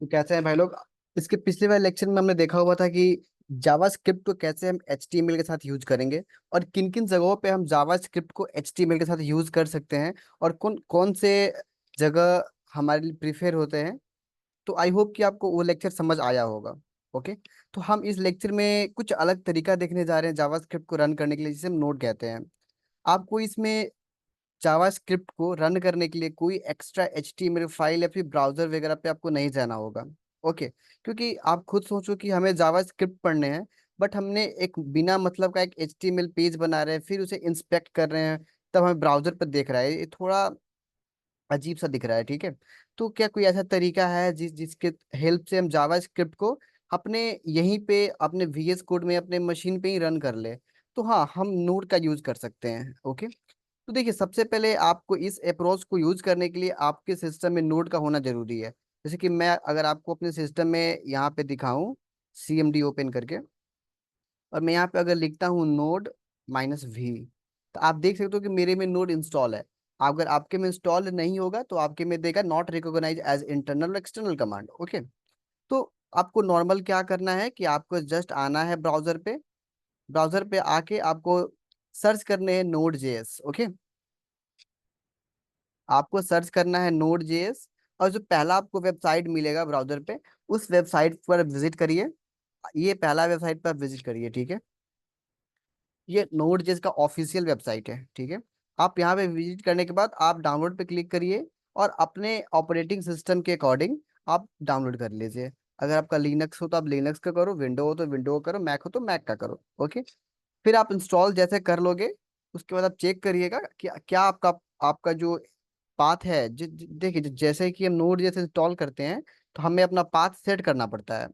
तो कैसे हैं भाई लोग। इसके पिछले वाले लेक्चर में हमने देखा हुआ था कि जावास्क्रिप्ट को कैसे हम एचटीएमएल के साथ यूज करेंगे और किन किन जगहों पे हम जावास्क्रिप्ट को एचटीएमएल के साथ यूज कर सकते हैं और कौन कौन से जगह हमारे लिए प्रीफर होते हैं। तो आई होप कि आपको वो लेक्चर समझ आया होगा। ओके। तो हम इस लेक्चर में कुछ अलग तरीका देखने जा रहे हैं जावास्क्रिप्ट को रन करने के लिए, जिसे हम नोड कहते हैं। आपको इसमें जावास्क्रिप्ट को रन करने के लिए कोई एक्स्ट्रा एचटीएमएल फाइल या फिर ब्राउजर वगैरह पे आपको नहीं जाना होगा। ओके। क्योंकि आप खुद सोचो कि हमें जावास्क्रिप्ट पढ़ने हैं, बट हमने एक बिना मतलब का एक एचटीएमएल पेज बना रहे हैं, फिर उसे इंस्पेक्ट कर रहे हैं, तब हमें ब्राउजर पर देख रहा है, ये थोड़ा अजीब सा दिख रहा है। ठीक है। तो क्या कोई ऐसा तरीका है जिसके हेल्प से हम जावास्क्रिप्ट को अपने यहीं पे अपने VS कोड में अपने मशीन पे ही रन कर ले? तो हाँ, हम नोड का यूज कर सकते हैं। ओके। तो देखिए, सबसे पहले आपको इस अप्रोच को यूज करने के लिए आपके सिस्टम में नोड का होना जरूरी है। जैसे कि मैं अगर आपको अपने सिस्टम में यहाँ पे दिखाऊं, CMD ओपन करके, और मैं यहाँ पे अगर लिखता हूँ node-v, तो आप देख सकते हो कि मेरे में नोड इंस्टॉल है। अगर आपके में इंस्टॉल नहीं होगा तो आपके में देगा not recognise as internal external command. Okay. तो आपको नॉर्मल क्या करना है कि आपको जस्ट आना है ब्राउजर पे। ब्राउजर पे आके आपको सर्च करने हैं Node.js। ओके। आपको सर्च करना है Node.js, और जो पहला आपको वेबसाइट मिलेगा ब्राउजर पे, उस वेबसाइट पर विजिट करिए। ये पहला वेबसाइट पर विजिट करिए। ठीक है। ये Node.js का ऑफिशियल वेबसाइट है। ठीक है। आप यहाँ पे विजिट करने के बाद आप डाउनलोड पे क्लिक करिए और अपने ऑपरेटिंग सिस्टम के अकॉर्डिंग आप डाउनलोड कर लीजिए। अगर आपका लिनक्स हो तो आप लिनक्स का करो, विंडो हो तो विंडो का करो, मैक हो तो मैक का करो। ओके। फिर आप इंस्टॉल जैसे कर लोगे, उसके बाद आप चेक करिएगा कि क्या आपका आपका जो पाथ है, देखिए, जैसे कि हम नोड जैसे इंस्टॉल करते हैं तो हमें अपना पाथ सेट करना पड़ता है।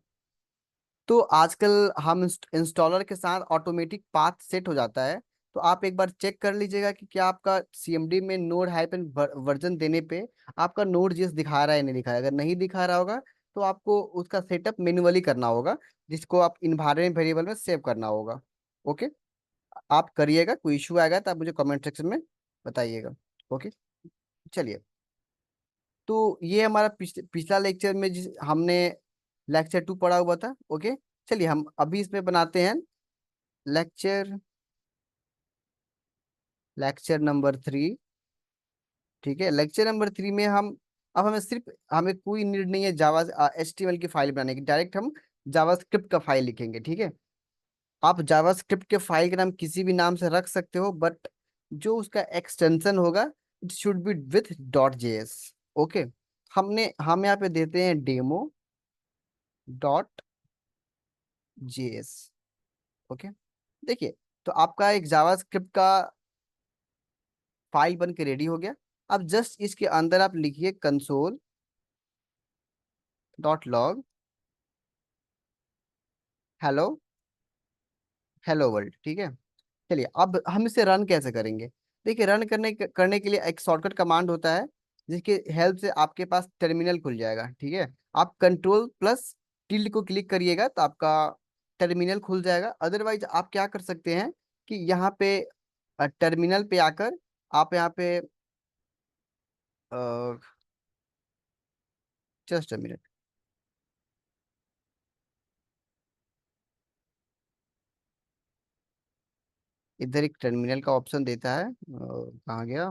तो आजकल हम इंस्टॉलर के साथ ऑटोमेटिक पाथ सेट हो जाता है। तो आप एक बार चेक कर लीजिएगा कि क्या आपका CMD में नोड हाइपन वर्जन देने पे आपका नोड जिस दिखा रहा है, नहीं दिखा रहा है। अगर नहीं दिखा रहा होगा तो आपको उसका सेटअप मैन्युअली करना होगा, जिसको आप इन्वायरमेंट वेरिएबल में सेव करना होगा। ओके। आप करिएगा, कोई इशू आएगा तो आप मुझे कमेंट सेक्शन में बताइएगा। ओके। चलिए। तो ये हमारा पिछला लेक्चर में जिस हमने लेक्चर 2 पढ़ा हुआ था। ओके। चलिए, हम अभी इसमें बनाते हैं लेक्चर लेक्चर नंबर 3। ठीक है। लेक्चर नंबर 3 में हम अब हमें कोई नीड नहीं है जावा HTML की फाइल बनाने की, डायरेक्ट हम जावास्क्रिप्ट का फाइल लिखेंगे। ठीक है। आप जावास्क्रिप्ट के फाइल का नाम किसी भी नाम से रख सकते हो, बट जो उसका एक्सटेंशन होगा, it should be with .js। Okay. हम यहाँ पे देते हैं demo.js। ओके। देखिए, तो आपका एक जावास्क्रिप्ट का फाइल बन के रेडी हो गया। अब जस्ट इसके अंदर आप लिखिए console.log हेलो हेलो वर्ल्ड। ठीक है। चलिए, अब हम इसे रन कैसे करेंगे। देखिए, रन करने के लिए एक शॉर्टकट कमांड होता है, जिसके हेल्प से आपके पास टर्मिनल खुल जाएगा। ठीक है। आप कंट्रोल प्लस टिल्ड को क्लिक करिएगा तो आपका टर्मिनल खुल जाएगा। अदरवाइज आप क्या कर सकते हैं कि यहाँ पे टर्मिनल पे आकर आप यहाँ पे जस्ट अ मिनट, इधर एक टर्मिनल का ऑप्शन देता है, कहाँ गया।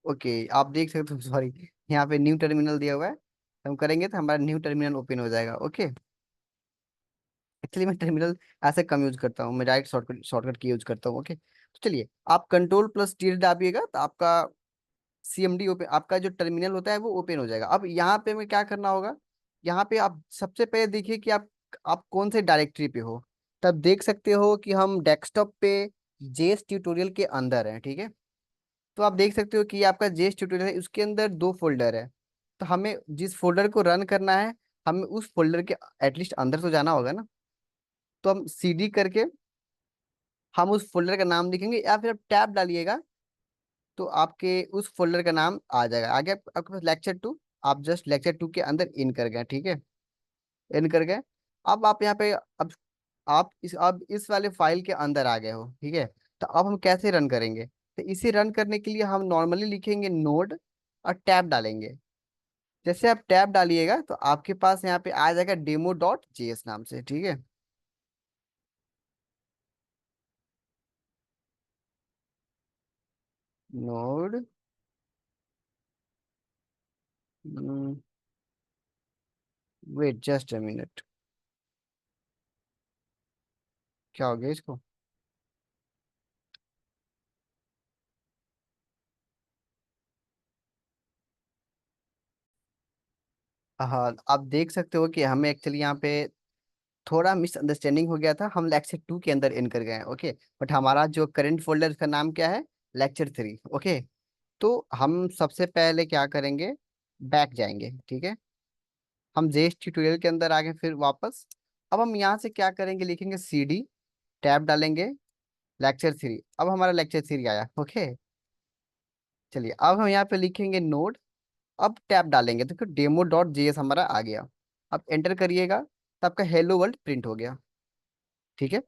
ओके। आप देख सकते हो, सॉरी, यहाँ पे न्यू टर्मिनल दिया हुआ है। हम करेंगे तो हमारा न्यू टर्मिनल ओपन हो जाएगा। ओके। एक्चुअली मैं टर्मिनल ऐसे कम यूज करता हूँ, मैं डायरेक्ट शॉर्टकट शॉर्टकट की यूज करता हूँ। ओके। तो चलिए, आप कंट्रोल प्लस टी दाबिएगा तो आपका CMD ओपन, आपका जो टर्मिनल होता है वो ओपन हो जाएगा। अब यहाँ पे हमें क्या करना होगा, यहाँ पे आप सबसे पहले देखिए कि आप कौन से डायरेक्टरी पे हो। तब देख सकते हो कि हम डेस्कटॉप पे जेएस ट्यूटोरियल के अंदर हैं। ठीक है। तो आप देख सकते हो कि ये आपका जेएस ट्यूटोरियल है, उसके अंदर 2 फोल्डर है। तो हमें जिस फोल्डर को रन करना है, हमें उस फोल्डर के एटलीस्ट अंदर तो जाना होगा ना। तो हम CD करके हम उस फोल्डर का नाम लिखेंगे, या फिर आप टैब डालिएगा तो आपके उस फोल्डर का नाम आ जाएगा। आगे आपके पास लेक्चर 2, आप जस्ट लेक्चर 2 के अंदर इन कर गए। ठीक है। इन कर गए। अब आप यहाँ पे अब अब इस वाले फाइल के अंदर आ गए हो, ठीक है। तो अब हम कैसे रन करेंगे? तो इसे रन करने के लिए हम नॉर्मली लिखेंगे नोड और टैब डालेंगे। जैसे आप टैब डालिएगा तो आपके पास यहाँ पे आ जाएगा demo.js नाम से, ठीक है। Node, wait just a minute, क्या हो गया इसको? हाँ, आप देख सकते हो कि हमें एक्चुअली यहाँ पे थोड़ा मिसअंडरस्टैंडिंग हो गया था, हम लेक्चर 2 के अंदर इन कर गए हैं, ओके। बट हमारा जो करंट फोल्डर का नाम क्या है? Lecture 3, okay. तो हम सबसे पहले क्या करेंगे, बैक जाएंगे, ठीक है। हम जेएस ट्यूटोरियल के अंदर आ गए फिर वापस। अब हम यहाँ से क्या करेंगे, लिखेंगे CD, टैब डालेंगे, लेक्चर 3। अब हमारा लेक्चर 3 आया, ओके। चलिए अब हम यहाँ पे लिखेंगे नोड, अब टैब डालेंगे तो demo.js हमारा आ गया। अब एंटर करिएगा तो आपका हेलो वर्ल्ड प्रिंट हो गया, ठीक है।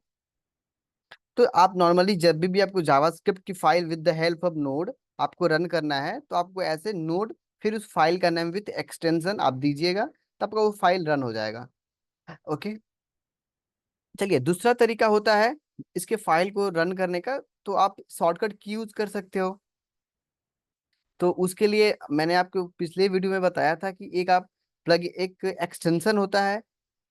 तो आप नॉर्मली जब भी आपको जावास्क्रिप्ट की file with the help of node आपको रन करना है, तो आपको ऐसे नोड फिर उस फाइल का नाम विद एक्सटेंशन आप दीजिएगा, तो आपका वो फाइल रन हो जाएगा, ओके। चलिए दूसरा तरीका होता है इसके फाइल को रन करने का। तो आप शॉर्टकट की यूज कर सकते हो। तो उसके लिए मैंने आपको पिछले वीडियो में बताया था कि एक एक्सटेंशन होता है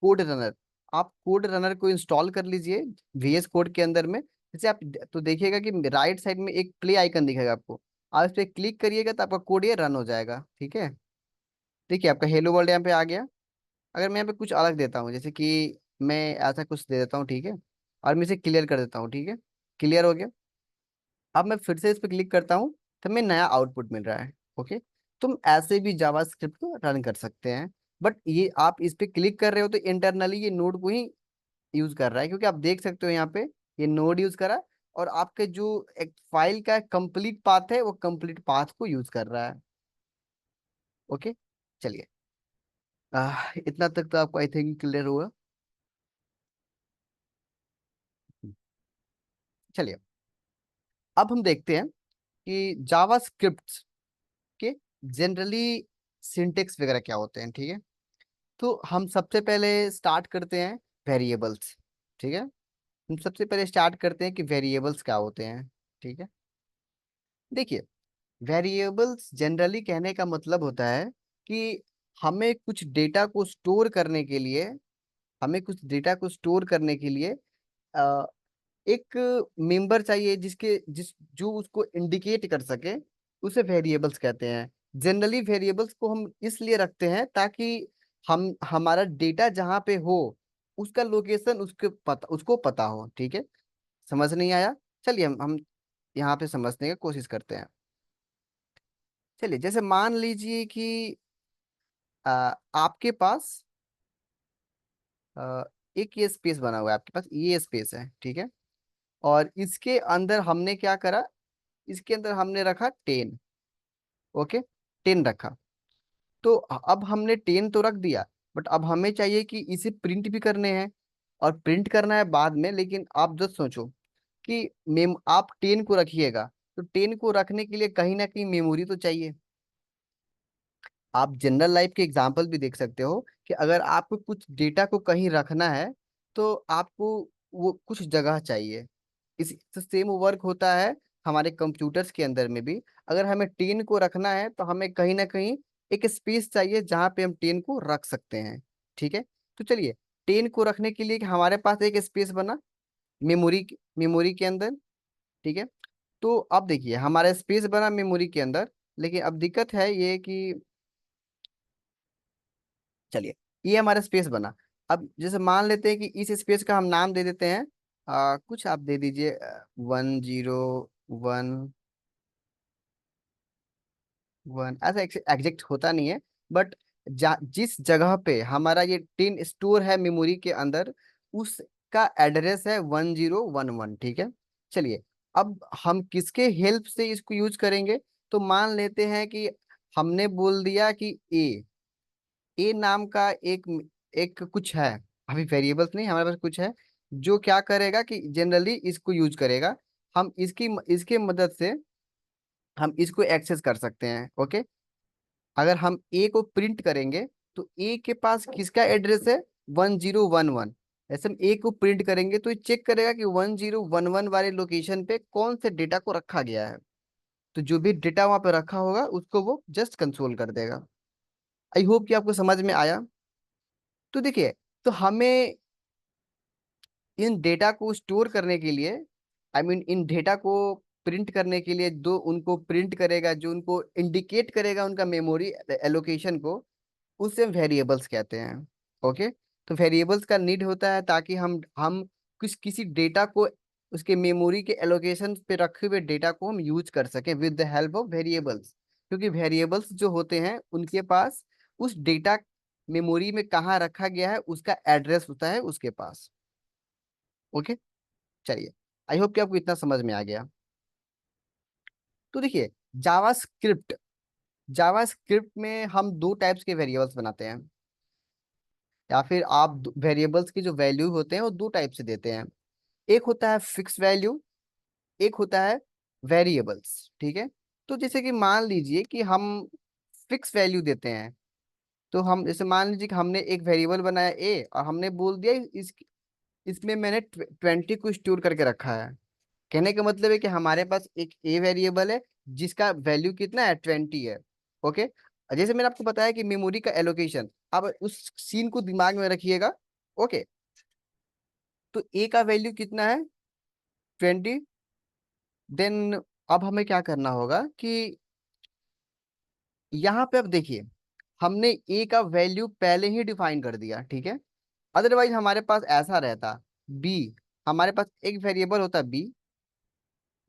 कोड रनर। आप कोड रनर को इंस्टॉल कर लीजिए VS कोड के अंदर में। जैसे आप तो देखिएगा कि राइट साइड में एक प्ले आइकन दिखेगा आपको, आप इस पर क्लिक करिएगा तो आपका कोड ये रन हो जाएगा, ठीक है। देखिए आपका हेलो वर्ल्ड यहाँ पे आ गया। अगर मैं यहाँ पे कुछ अलग देता हूँ, जैसे कि मैं ऐसा कुछ दे देता हूँ, ठीक है। और मैं इसे क्लियर कर देता हूँ, ठीक है। क्लियर हो गया। अब मैं फिर से इस पर क्लिक करता हूँ तो हमें नया आउटपुट मिल रहा है, ओके। तुम ऐसे भी जावास्क्रिप्ट को रन कर सकते हैं। बट ये आप इस पे क्लिक कर रहे हो तो इंटरनली ये नोड को ही यूज कर रहा है, क्योंकि आप देख सकते हो यहाँ पे ये नोड यूज कर रहा है। और आपके जो एक फाइल का कंप्लीट पाथ है वो कंप्लीट पाथ को यूज कर रहा है, ओके। चलिए इतना तक तो आपको आई थिंक क्लियर हुआ। चलिए अब हम देखते हैं कि जावास्क्रिप्ट के जनरली सिंटेक्स वगैरह क्या होते हैं, ठीक है। तो हम सबसे पहले स्टार्ट करते हैं वेरिएबल्स, ठीक है। हम सबसे पहले स्टार्ट करते हैं कि वेरिएबल्स क्या होते हैं, ठीक है। देखिए वेरिएबल्स जनरली कहने का मतलब होता है कि हमें कुछ डेटा को स्टोर करने के लिए हमें कुछ डेटा को स्टोर करने के लिए अ, एक मेंबर चाहिए जिसके जिस जो उसको इंडिकेट कर सके, उसे वेरिएबल्स कहते हैं। जनरली वेरिएबल्स को हम इसलिए रखते हैं ताकि हम हमारा डेटा जहाँ पे हो उसका लोकेशन उसको पता हो, ठीक है। समझ नहीं आया? चलिए हम यहाँ पे समझने की कोशिश करते हैं। चलिए जैसे मान लीजिए कि आपके पास अ, एक ये स्पेस बना हुआ है, आपके पास ये स्पेस है, ठीक है। और इसके अंदर हमने क्या करा, इसके अंदर हमने रखा 10, ओके। 10 रखा। तो अब हमने 10 तो रख दिया, बट अब हमें चाहिए कि इसे प्रिंट भी करने हैं। और प्रिंट करना है बाद में, लेकिन आप जस्ट सोचो कि मेम आप 10 को रखिएगा, तो 10 को रखने के लिए कहीं ना कहीं मेमोरी तो चाहिए। आप जनरल लाइफ के एग्जाम्पल भी देख सकते हो कि अगर आपको कुछ डेटा को कहीं रखना है तो आपको वो कुछ जगह चाहिए। इस सेम वर्क होता है हमारे कंप्यूटर्स के अंदर में भी। अगर हमें 10 को रखना है तो हमें कहीं ना कहीं एक स्पेस चाहिए जहाँ पे हम 10 को रख सकते हैं, ठीक है। तो चलिए 10 को रखने के लिए हमारे पास एक स्पेस बना मेमोरी के अंदर, ठीक है। तो अब देखिए हमारा स्पेस बना मेमोरी के अंदर, लेकिन अब दिक्कत है ये कि चलिए ये हमारा स्पेस बना। अब जैसे मान लेते हैं कि इस स्पेस का हम नाम दे देते हैं, कुछ आप दे दीजिए 101 ऐसा एग्जैक्ट होता नहीं है। बट जिस जगह पे हमारा ये 10 स्टोर है मेमोरी के अंदर, उसका एड्रेस है 1011, ठीक है। चलिए अब हम किसके हेल्प से इसको यूज करेंगे? तो मान लेते हैं कि हमने बोल दिया कि ए नाम का एक एक कुछ है। अभी वेरिएबल्स नहीं, हमारे पास कुछ है। जो क्या करेगा कि जनरली इसको यूज करेगा। हम इसकी इसके मदद से हम इसको एक्सेस कर सकते हैं। ओके, अगर हम ए को प्रिंट करेंगे तो ए के पास किसका एड्रेस है, 1011। ऐसे हम ए को प्रिंट करेंगे तो ये चेक करेगा कि 1011 वाले लोकेशन पे कौन से डेटा को रखा गया है। तो जो भी डेटा वहां पे रखा होगा उसको वो जस्ट कंसोल कर देगा। आई होप कि आपको समझ में आया। तो देखिए, तो हमें इन डेटा को स्टोर करने के लिए, इन डेटा को प्रिंट करने के लिए, दो उनको प्रिंट करेगा जो उनको इंडिकेट करेगा उनका मेमोरी एलोकेशन को, उसे वेरिएबल्स कहते हैं। ओके, तो वेरिएबल्स का नीड होता है ताकि हम किसी डेटा को, उसके मेमोरी के एलोकेशन पे रखे हुए डेटा को हम यूज कर सकें with the help of variables. क्योंकि वेरिएबल्स जो होते हैं उनके पास उस डेटा मेमोरी में कहाँ रखा गया है उसका एड्रेस होता है उसके पास। ओके, चलिए, आई होप कि आपको इतना समझ में आ गया। तो देखिए, जावास्क्रिप्ट जावास्क्रिप्ट में हम दो टाइप्स के वेरिएबल्स बनाते हैं, या फिर आप वेरिएबल्स की जो वैल्यू होते हैं वो दो टाइप से देते हैं। एक होता है फिक्स वैल्यू, एक होता है वेरिएबल्स। ठीक है, तो जैसे कि मान लीजिए कि हम फिक्स वैल्यू देते हैं, तो हम जैसे मान लीजिए कि हमने एक वेरिएबल बनाया ए और हमने बोल दिया इसमें मैंने 20 को स्टोर करके रखा है। कहने का मतलब है कि हमारे पास एक ए वेरिएबल है जिसका वैल्यू कितना है, 20 है। ओके, जैसे मैंने आपको बताया कि मेमोरी का एलोकेशन, अब उस सीन को दिमाग में रखिएगा। ओके, तो ए का वैल्यू कितना है, 20। देन अब हमें क्या करना होगा कि यहाँ पे अब देखिए, हमने ए का वैल्यू पहले ही डिफाइन कर दिया। ठीक है, अदरवाइज हमारे पास ऐसा रहता, बी, हमारे पास एक वेरिएबल होता बी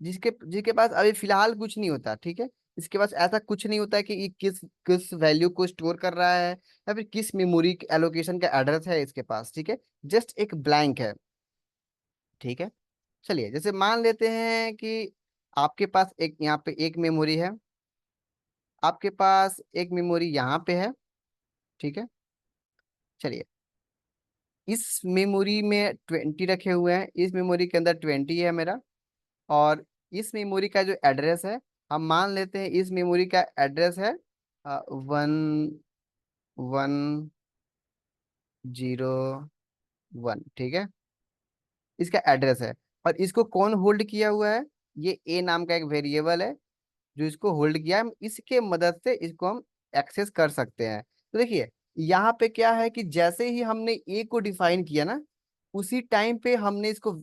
जिसके जिसके पास अभी फिलहाल कुछ नहीं होता। ठीक है, इसके पास ऐसा कुछ नहीं होता है कि ये किस किस वैल्यू को स्टोर कर रहा है या फिर किस मेमोरी एलोकेशन का एड्रेस है इसके पास। ठीक है, जस्ट एक ब्लैंक है। ठीक है, चलिए, जैसे मान लेते हैं कि आपके पास एक यहाँ पे एक मेमोरी है, आपके पास एक मेमोरी यहाँ पे है। ठीक है, चलिए, इस मेमोरी में 20 रखे हुए हैं, इस मेमोरी के अंदर 20 है मेरा। और इस मेमोरी का जो एड्रेस है, हम मान लेते हैं इस मेमोरी का एड्रेस है 1101। ठीक है, इसका एड्रेस है। और इसको कौन होल्ड किया हुआ है, ये ए नाम का एक वेरिएबल है जो इसको होल्ड किया है। हम इसके मदद से इसको हम एक्सेस कर सकते हैं। तो देखिए, यहाँ पे क्या है कि जैसे ही हमने ए को डिफाइन किया ना, उसी टाइम पे हमने इसको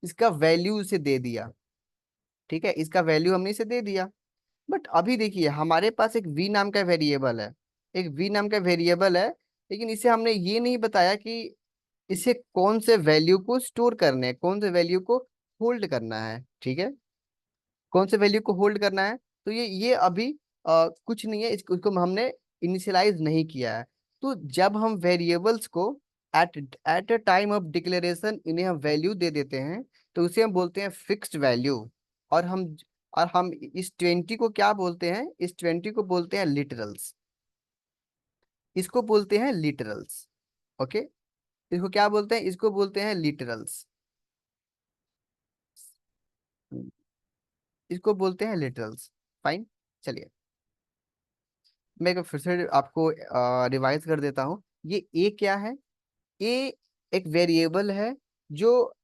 इसका वैल्यू इसे दे दिया। ठीक है, इसका वैल्यू हमने इसे दे दिया। बट अभी देखिए, हमारे पास एक वी नाम का वेरिएबल है, एक वी नाम का वेरिएबल है, लेकिन इसे हमने ये नहीं बताया कि इसे कौन से वैल्यू को स्टोर करने हैं, कौन से वैल्यू को होल्ड करना है। ठीक है, कौन से वैल्यू को होल्ड करना है। तो ये अभी कुछ नहीं है, इसको हमने इनिशियलाइज नहीं किया है। तो जब हम वेरिएबल्स को at at a time of declaration इन्हें हम वैल्यू दे देते हैं, तो उसे हम बोलते हैं फिक्स्ड वैल्यू। और हम इस 20 को क्या बोलते हैं, इस 20 को बोलते हैं लिटरल्स। इसको बोलते हैं लिटरल्स। ओके, इसको क्या बोलते हैं, इसको बोलते हैं लिटरल्स। इसको बोलते हैं लिटरल्स। फाइन, चलिए, मैं एक बार फिर से आपको रिवाइज कर देता हूँ। ये ए क्या है, ए एक वेरिएबल है जो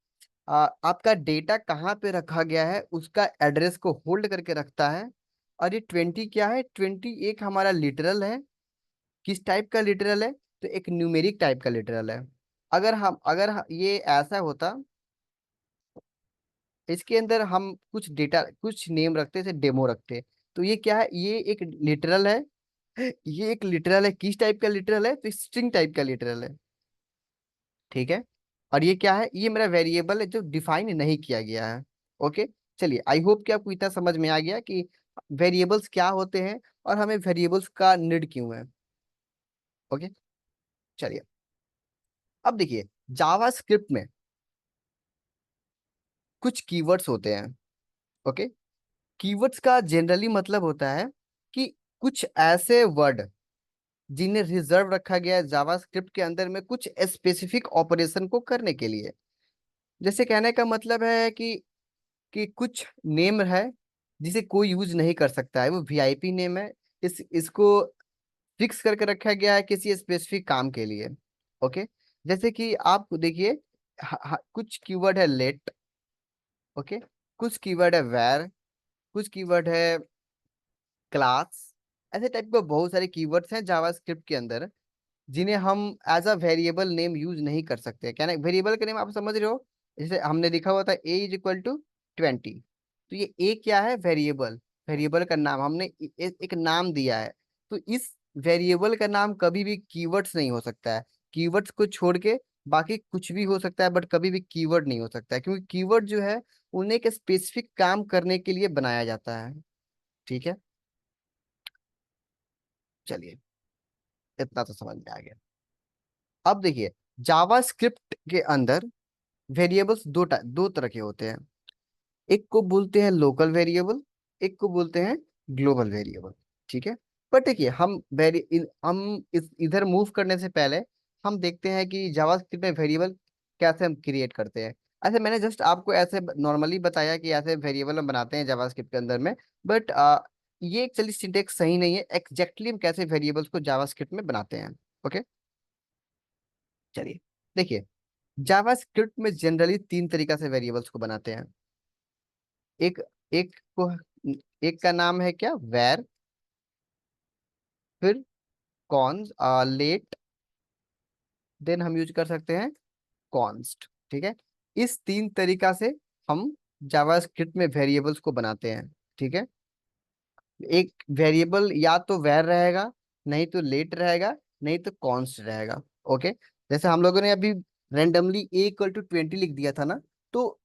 आपका डेटा कहाँ पे रखा गया है उसका एड्रेस को होल्ड करके रखता है। और ये 20 क्या है, 20 एक हमारा लिटरल है। किस टाइप का लिटरल है, तो एक न्यूमेरिक टाइप का लिटरल है। ये ऐसा होता, इसके अंदर हम कुछ डेटा कुछ नेम रखते थे, डेमो रखते। तो ये क्या है, ये एक लिटरल है। ये एक लिटरल है, किस टाइप का लिटरल है, तो स्ट्रिंग टाइप का लिटरल है। ठीक है, और ये क्या है, ये मेरा वेरिएबल है जो डिफाइन नहीं किया गया है। ओके, चलिए, आई होप कि आपको इतना समझ में आ गया कि वेरिएबल्स क्या होते हैं और हमें वेरिएबल्स का नीड क्यों है। ओके, चलिए, अब देखिए, जावा स्क्रिप्ट में कुछ कीवर्ड्स होते हैं। ओके, कीवर्ड्स का जनरली मतलब होता है कि कुछ ऐसे वर्ड जिन्हें रिजर्व रखा गया है जावा स्क्रिप्ट के अंदर में कुछ स्पेसिफिक ऑपरेशन को करने के लिए। जैसे कहने का मतलब है कि कुछ नेम है जिसे कोई यूज नहीं कर सकता है, वो वीआईपी नेम है। इसको फिक्स करके रखा गया है किसी स्पेसिफिक काम के लिए। ओके। जैसे कि आप देखिए, कुछ कीवर्ड है लेट। ओके। कुछ कीवर्ड है वेर। कुछ कीवर्ड है क्लास। ऐसे टाइप के बहुत सारे कीवर्ड्स हैं जावास्क्रिप्ट के अंदर, जिन्हें हम as a variable name use नहीं कर सकते। क्या ना, वेरिएबल का नेम आप समझ रहे हो? जैसे हमने लिखा हुआ था A = 20, तो ये ए क्या है? वेरिएबल। वेरिएबल का नाम हमने एक नाम दिया है। तो इस वेरिएबल का नाम कभी भी कीवर्ड्स नहीं हो सकता है। कीवर्ड्स को छोड़ के बाकी कुछ भी हो सकता है, बट कभी भी कीवर्ड नहीं हो सकता है, क्योंकि कीवर्ड जो है उन्हें एक स्पेसिफिक काम करने के लिए बनाया जाता है। ठीक है, चलिए, इतना तो समझ में आ गया। अब देखिए, जावा स्क्रिप्ट के अंदर वेरिएबल्स दो तरह के होते हैं। एक को बोलते हैं लोकल वेरिएबल, एक को बोलते हैं ग्लोबल वेरिएबल। ठीक है। पर देखिए, हम इस इधर मूव करने से पहले हम देखते हैं कि जावास्क्रिप्ट में वेरिएबल कैसे हम क्रिएट करते हैं। ऐसे मैंने जस्ट आपको ऐसे नॉर्मली बताया कि ऐसे वेरिएबल हम बनाते हैं जावास्क्रिप्ट के अंदर में, बट ये एक्चुअली सिंटेक्स सही नहीं है। एग्जैक्टली हम कैसे वेरिएबल्स को जावास्क्रिप्ट में बनाते हैं। ओके, चलिए देखिए, जावास्क्रिप्ट में जनरली तीन तरीका से वेरिएबल्स को बनाते हैं। एक एक को एक का नाम है क्या? वेर। फिर कॉन्स लेट। देन हम यूज कर सकते हैं कॉन्स्ट। ठीक है। इस तीन तरीका से हम जावास्क्रिप्ट में वेरिएबल्स को बनाते हैं। ठीक है। एक वेरिएबल या तो वेर रहेगा, नहीं तो लेट रहेगा, नहीं तो कॉन्स्ट रहेगा। ओके। जैसे हम लोगों ने अभी रेंडमली A = 20 लिख दिया था ना, तो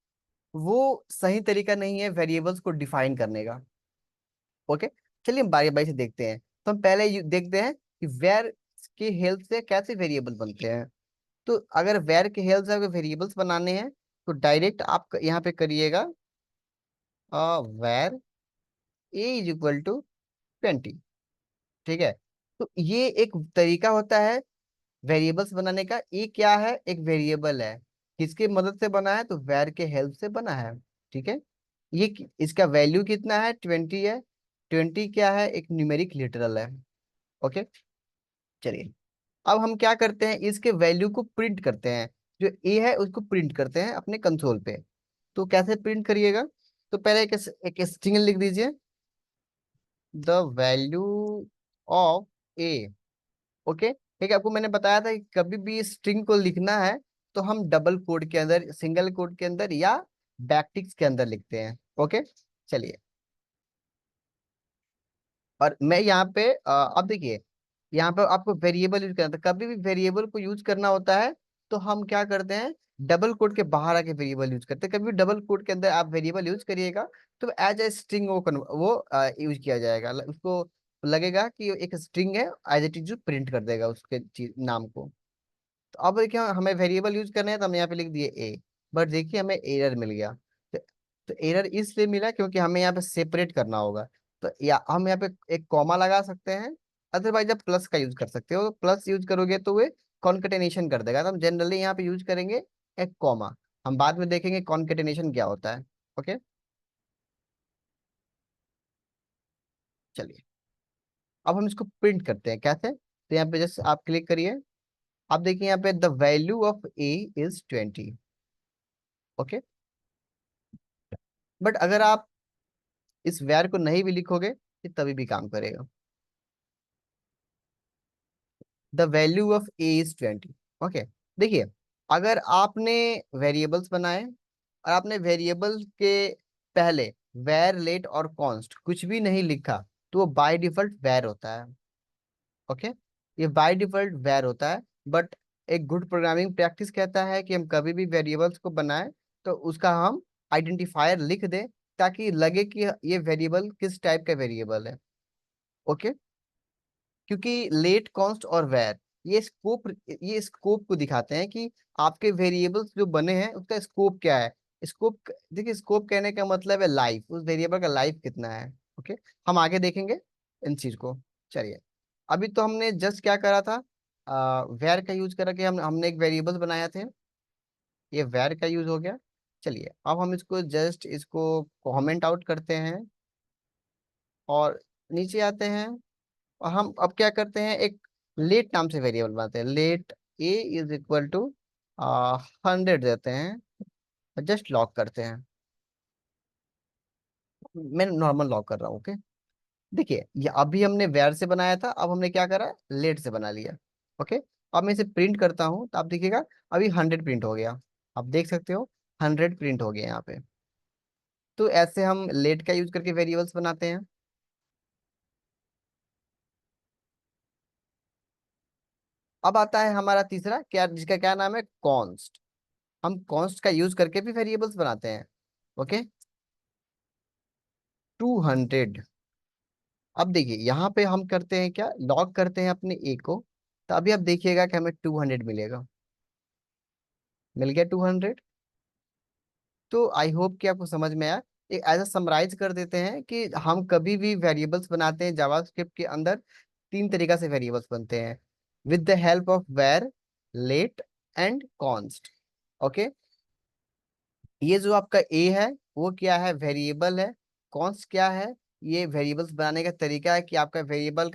वो सही तरीका नहीं है वेरिएबल्स को डिफाइन करने का। ओके। चलिए हम बारी बारी से देखते हैं। तो हम पहले देखते हैं कि वेर के हेल्प से कैसे वेरिएबल बनते हैं। तो अगर वेर के हेल्प से अगर वेरिएबल्स बनाने हैं, तो डायरेक्ट आप यहाँ पे करिएगा वेर A = 20। ठीक है। तो ये एक तरीका होता है वेरिएबल्स बनाने का। ये क्या है? एक वेरिएबल है। किसकी मदद से बना है? तो वेर के हेल्प से बना है। ठीक है। इसका वैल्यू कितना है? 20 है। 20 क्या है? एक न्यूमेरिक लिटरल है। ओके, चलिए, अब हम क्या करते हैं, इसके वैल्यू को प्रिंट करते हैं। जो ए है उसको प्रिंट करते हैं अपने कंसोल पे। तो कैसे प्रिंट करिएगा? तो पहले एक स्ट्रिंग लिख दीजिए, the value of A. Okay. ठीक है, आपको मैंने बताया था कि कभी भी स्ट्रिंग को लिखना है तो हम डबल कोड के अंदर, सिंगल कोड के अंदर, या बैकटिक्स के अंदर लिखते हैं। ओके, चलिए, और मैं यहाँ पे अब देखिए, यहाँ पे आपको वेरिएबल यूज करना था। कभी भी वेरिएबल को यूज करना होता है तो हम क्या करते हैं, डबल कोड के बाहर आके वेरिएबल यूज करते हैं। कभी भी डबल कोड के अंदर आप वेरिएबल यूज करिएगा तो एज ए स्ट्रिंग वो यूज किया जाएगा। उसको लगेगा कि एक स्ट्रिंग है, एज इट इज प्रिंट कर देगा उसके नाम को। तो अब देखिए, हमें वेरिएबल यूज करने हैं तो हम यहाँ पे लिख दिए ए, बट देखिए हमें एरर मिल गया। तो एरर इसलिए मिला क्योंकि हमें यहाँ पे सेपरेट करना होगा। तो या हम यहाँ पे एक कॉमा लगा सकते हैं, अदरवाइज आप प्लस का यूज कर सकते हो। प्लस यूज करोगे तो वे कॉन्केटेनेशन कर देगा, तो हम जनरली यहाँ पे यूज करेंगे एक कॉमा। हम बाद में देखेंगे कॉन्केटेनेशन क्या होता है। ओके, चलिए, अब हम इसको प्रिंट करते हैं कैसे। तो यहाँ पे जस्ट आप क्लिक करिए। आप देखिए यहाँ पे the value of A = 20। Okay, but अगर आप इस वैर को नहीं भी लिखोगे ये तभी भी काम करेगा। The value of A = 20। Okay, देखिए, अगर आपने वेरिएबल्स बनाए और आपने वेरिएबल के पहले वैर लेट और कॉन्स्ट कुछ भी नहीं लिखा, तो वो बाय डिफॉल्ट वैर होता है। ओके, ये बाय डिफॉल्ट वैर होता है। बट एक गुड प्रोग्रामिंग प्रैक्टिस कहता है कि हम कभी भी वेरिएबल्स को बनाएं तो उसका हम आइडेंटिफायर लिख दें, ताकि लगे कि ये वेरिएबल किस टाइप का वेरिएबल है। ओके, क्योंकि लेट कॉन्स्ट और वैर ये स्कोप को दिखाते हैं कि आपके वेरिएबल्स जो बने हैं उसका स्कोप क्या है। स्कोप, देखिए, स्कोप कहने का मतलब है लाइफ, उस वेरिएबल का लाइफ कितना है। ओके, हम आगे देखेंगे इन चीज को। चलिए, अभी तो हमने जस्ट क्या करा था, वेर का यूज करा कि हमने एक वेरिएबल्स बनाया थे। ये वेर का यूज हो गया। चलिए अब हम इसको जस्ट इसको कमेंट आउट करते हैं और नीचे आते हैं। और हम अब क्या करते हैं, एक लेट नाम से वेरिएबल बनाते हैं। Let A is equal to 100 देते हैं, जस्ट लॉक करते हैं। मैं नॉर्मल लॉक कर रहा हूँ, ओके। देखिए ये अभी हमने वेयर से बनाया था, अब हमने क्या करा, लेट से बना लिया। ओके, अब मैं इसे प्रिंट करता हूँ तो आप देखिएगा अभी 100 प्रिंट हो गया। आप देख सकते हो 100 प्रिंट हो गया यहाँ पे। तो ऐसे हम लेट का यूज करके वेरिएबल्स बनाते हैं। अब आता है हमारा तीसरा क्या, जिसका क्या नाम है, कॉन्स्ट। हम कॉन्स्ट का यूज करके भी वेरिएबल्स बनाते हैं। ओके, 200। अब देखिए यहाँ पे हम करते हैं क्या, लॉग करते हैं अपने ए को। तो अभी आप देखिएगा कि हमें 200 मिलेगा। मिल गया 200। तो आई होप कि आपको समझ में आया। एक ऐसा समराइज कर देते हैं कि हम कभी भी वेरिएबल्स बनाते हैं जावास्क्रिप्ट के अंदर, तीन तरीका से वेरिएबल्स बनते हैं, with the help of var, let and const. Okay, ये जो आपका ए है वो क्या है, वेरिएबल है। कॉन्स्ट क्या है, ये वेरिएबल्स बनाने का तरीका है कि आपका वेरिएबल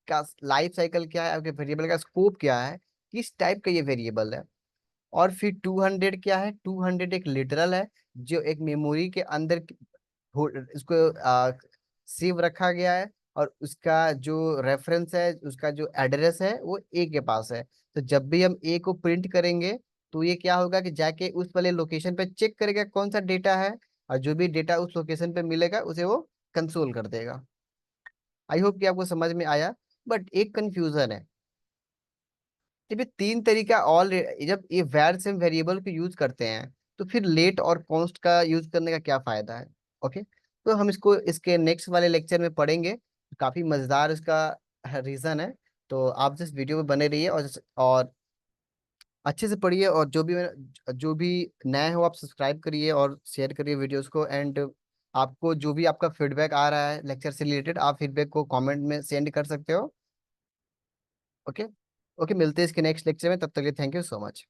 का लाइफ साइकिल क्या है, आपके वेरिएबल का स्कोप क्या है, किस टाइप का ये वेरिएबल है। और फिर 200 क्या है, 200 एक लिटरल है, जो एक मेमोरी के अंदर इसको सेव रखा गया है। और उसका जो रेफरेंस है, उसका जो एड्रेस है वो ए के पास है। तो जब भी हम ए को प्रिंट करेंगे तो ये क्या होगा कि जाके उस वाले लोकेशन पे चेक करेगा कौन सा डेटा है, और जो भी डेटा उस लोकेशन पे मिलेगा उसे वो कंसोल कर देगा। आई होप कि आपको समझ में आया। बट एक कंफ्यूजन है, जब ये तीन तरीका ऑल, जब ये वैर से वेरिएबल को यूज करते हैं तो फिर लेट और कॉन्स्ट का यूज करने का क्या फायदा है। ओके, तो हम इसको इसके नेक्स्ट वाले लेक्चर में पढ़ेंगे। काफी मजेदार इसका रीजन है। तो आप जिस वीडियो में बने रहिए और अच्छे से पढ़िए, और जो भी नए हो आप सब्सक्राइब करिए और शेयर करिए वीडियोस को। एंड आपको जो भी आपका फीडबैक आ रहा है लेक्चर से रिलेटेड, आप फीडबैक को कमेंट में सेंड कर सकते हो। ओके। ओके, मिलते हैं इसके नेक्स्ट लेक्चर में, तब तक के थैंक यू सो मच।